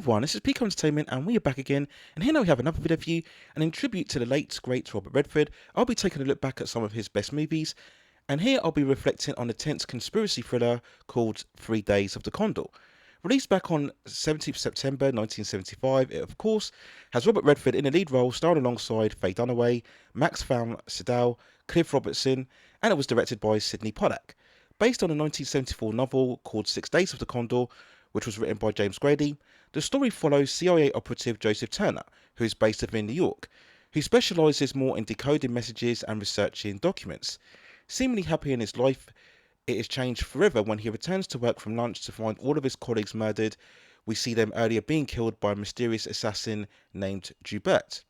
everyone, this is Pico Entertainment and we are back again, and here now we have another video for you, and in tribute to the late great Robert Redford, I'll be taking a look back at some of his best movies, and here I'll be reflecting on a tense conspiracy thriller called 3 Days of the Condor. Released back on 17th September 1975, it of course has Robert Redford in the lead role, starring alongside Faye Dunaway, Max van Sydow, Cliff Robertson, and it was directed by Sidney Pollack. Based on a 1974 novel called 6 Days of the Condor, which was written by James Grady, the story follows CIA operative Joseph Turner, who is based within New York, who specialises more in decoding messages and researching documents. Seemingly happy in his life, it is changed forever when he returns to work from lunch to find all of his colleagues murdered. We see them earlier being killed by a mysterious assassin named Joubert.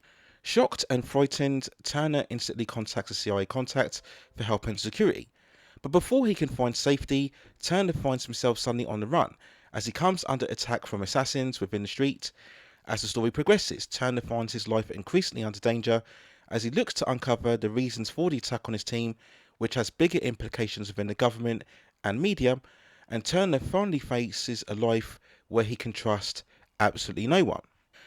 Shocked and frightened, Turner instantly contacts a CIA contact for help and security. But before he can find safety, Turner finds himself suddenly on the run, as he comes under attack from assassins within the street. As the story progresses, Turner finds his life increasingly under danger as he looks to uncover the reasons for the attack on his team, which has bigger implications within the government and media, and Turner finally faces a life where he can trust absolutely no one.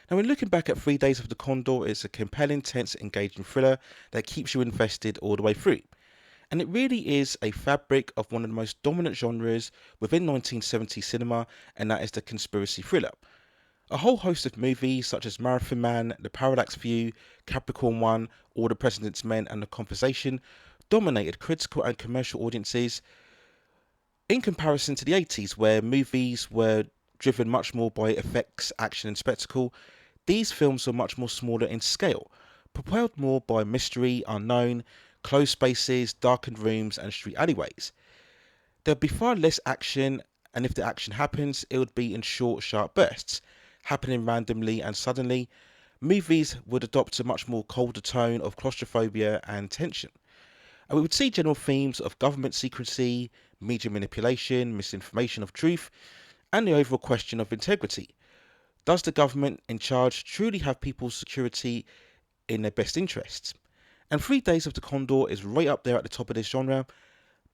Now, when looking back at 3 Days of the Condor, it's a compelling, tense, engaging thriller that keeps you invested all the way through. And it really is a fabric of one of the most dominant genres within 1970s cinema, and that is the conspiracy thriller. A whole host of movies such as Marathon Man, The Parallax View, Capricorn One, All the President's Men and The Conversation dominated critical and commercial audiences in comparison to the 80s, where movies were driven much more by effects, action and spectacle. These films were much more smaller in scale, propelled more by mystery, unknown, closed spaces, darkened rooms and street alleyways. There'd be far less action, and if the action happens, it would be in short, sharp bursts, happening randomly and suddenly. Movies would adopt a much more colder tone of claustrophobia and tension. And we would see general themes of government secrecy, media manipulation, misinformation of truth, and the overall question of integrity. Does the government in charge truly have people's security in their best interests? And 3 Days of the Condor is right up there at the top of this genre,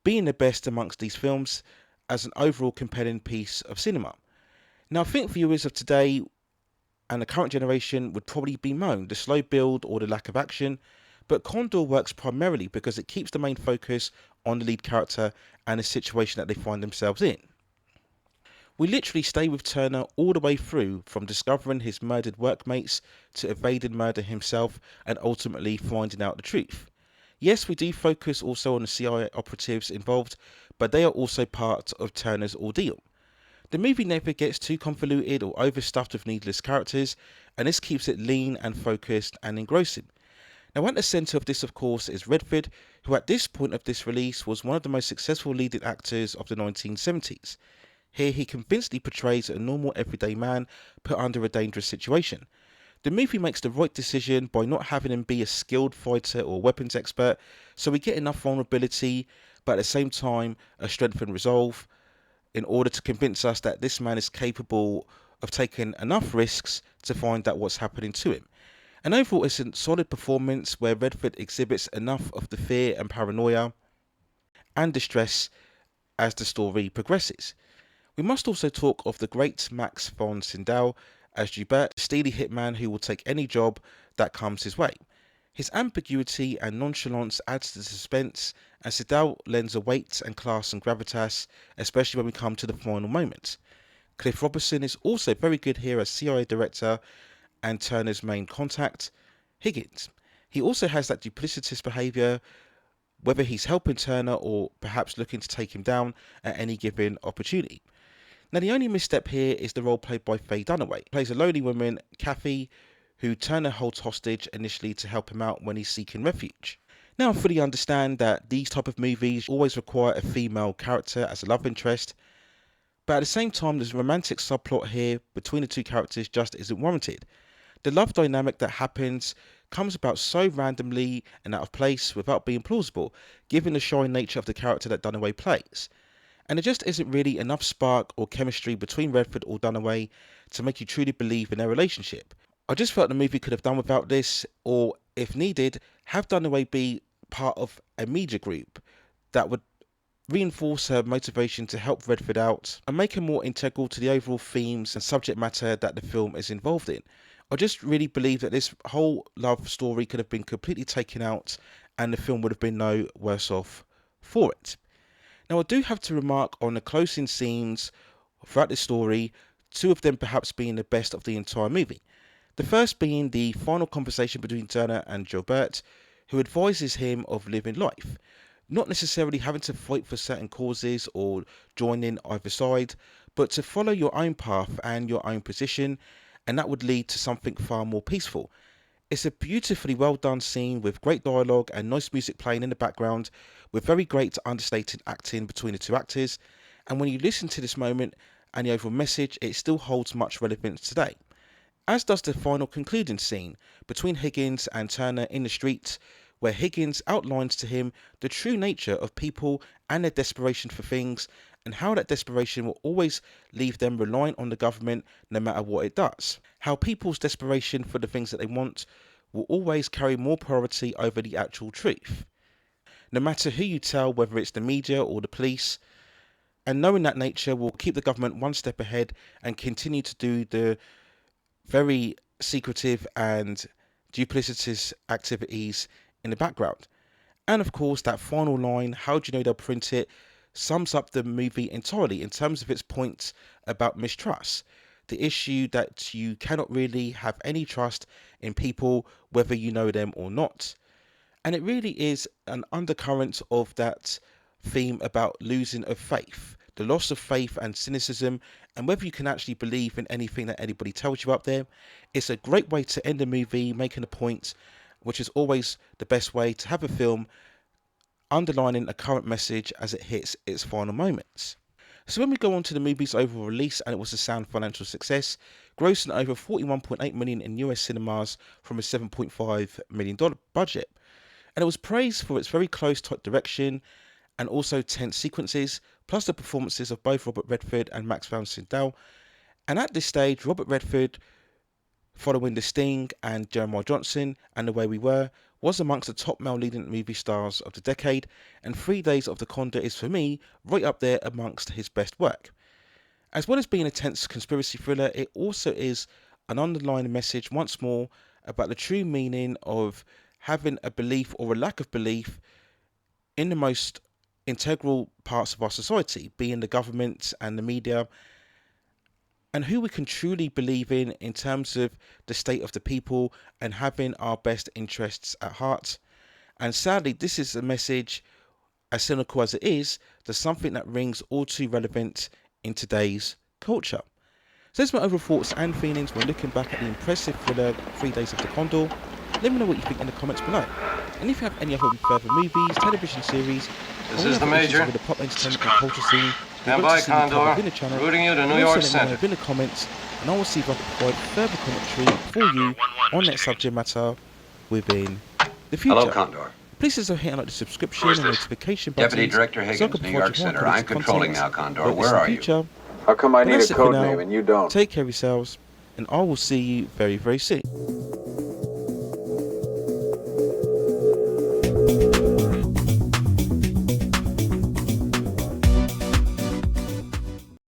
being the best amongst these films as an overall compelling piece of cinema. Now, I think viewers of today and the current generation would probably bemoan the slow build or the lack of action, but Condor works primarily because it keeps the main focus on the lead character and the situation that they find themselves in. We literally stay with Turner all the way through, from discovering his murdered workmates to evading murder himself and ultimately finding out the truth. Yes, we do focus also on the CIA operatives involved, but they are also part of Turner's ordeal. The movie never gets too convoluted or overstuffed with needless characters, and this keeps it lean and focused and engrossing. Now, at the centre of this, of course, is Redford, who at this point of this release was one of the most successful leading actors of the 1970s. Here he convincingly portrays a normal everyday man put under a dangerous situation. The movie makes the right decision by not having him be a skilled fighter or weapons expert, so we get enough vulnerability, but at the same time a strength and resolve, in order to convince us that this man is capable of taking enough risks to find out what's happening to him. And overall, it's a solid performance where Redford exhibits enough of the fear and paranoia and distress as the story progresses. We must also talk of the great Max von Sydow as Joubert, a steely hitman who will take any job that comes his way. His ambiguity and nonchalance adds to the suspense, and Sydow lends a weight and class and gravitas, especially when we come to the final moments. Cliff Robertson is also very good here as CIA director and Turner's main contact, Higgins. He also has that duplicitous behaviour, whether he's helping Turner or perhaps looking to take him down at any given opportunity. Now, the only misstep here is the role played by Faye Dunaway. He plays a lonely woman, Kathy, who Turner holds hostage initially to help him out when he's seeking refuge. Now, I fully understand that these type of movies always require a female character as a love interest, but at the same time, there's a romantic subplot here between the two characters just isn't warranted. The love dynamic that happens comes about so randomly and out of place without being plausible, given the shy nature of the character that Dunaway plays. And there just isn't really enough spark or chemistry between Redford or Dunaway to make you truly believe in their relationship. I just felt the movie could have done without this, or if needed, have Dunaway be part of a media group that would reinforce her motivation to help Redford out, and make her more integral to the overall themes and subject matter that the film is involved in. I just really believe that this whole love story could have been completely taken out and the film would have been no worse off for it. Now, I do have to remark on the closing scenes throughout the story, two of them perhaps being the best of the entire movie. The first being the final conversation between Turner and Gilbert, who advises him of living life, not necessarily having to fight for certain causes or join in either side, but to follow your own path and your own position, and that would lead to something far more peaceful. It's a beautifully well done scene with great dialogue and nice music playing in the background, with very great understated acting between the two actors, and when you listen to this moment and the overall message, it still holds much relevance today. As does the final concluding scene between Higgins and Turner in the streets, where Higgins outlines to him the true nature of people and their desperation for things, and how that desperation will always leave them relying on the government no matter what it does. How people's desperation for the things that they want will always carry more priority over the actual truth. No matter who you tell, whether it's the media or the police, and knowing that nature will keep the government one step ahead and continue to do the very secretive and duplicitous activities in the background. And of course, that final line, how do you know they'll print it, sums up the movie entirely in terms of its points about mistrust. The issue that you cannot really have any trust in people, whether you know them or not. And it really is an undercurrent of that theme about losing of faith, the loss of faith and cynicism, and whether you can actually believe in anything that anybody tells you out there. It's a great way to end the movie, making a point, which is always the best way to have a film underlining a current message as it hits its final moments. So when we go on to the movie's overall release, and it was a sound financial success, grossing over $41.8 million in US cinemas from a $7.5 million budget. And it was praised for its very close tight direction and also tense sequences, plus the performances of both Robert Redford and Max von Sydow. And at this stage, Robert Redford, following The Sting and Jeremiah Johnson and The Way We Were, was amongst the top male leading movie stars of the decade, and 3 Days of the Condor is for me right up there amongst his best work. As well as being a tense conspiracy thriller, it also is an underlying message once more about the true meaning of having a belief or a lack of belief in the most integral parts of our society, being the government and the media, and who we can truly believe in terms of the state of the people and having our best interests at heart. And sadly, this is a message, as cynical as it is, there's something that rings all too relevant in today's culture. So there's my overall thoughts and feelings when looking back at the impressive thriller 3 Days of the Condor. Let me know what you think in the comments below. And if you have any other further movies, television series, this is the Major. The pop entertainment and culture scene, stand by, Condor. Routing you to New York Center. In the comments, and I will see if I can provide further commentary for you on that subject matter within the future. Hello, Condor. Please also hit on the subscription and notification button. Deputy Director Higgins, New York Center. I'm controlling now, Condor. Where are you? How come I need a code name and you don't? Take care of yourselves, and I will see you very, very soon.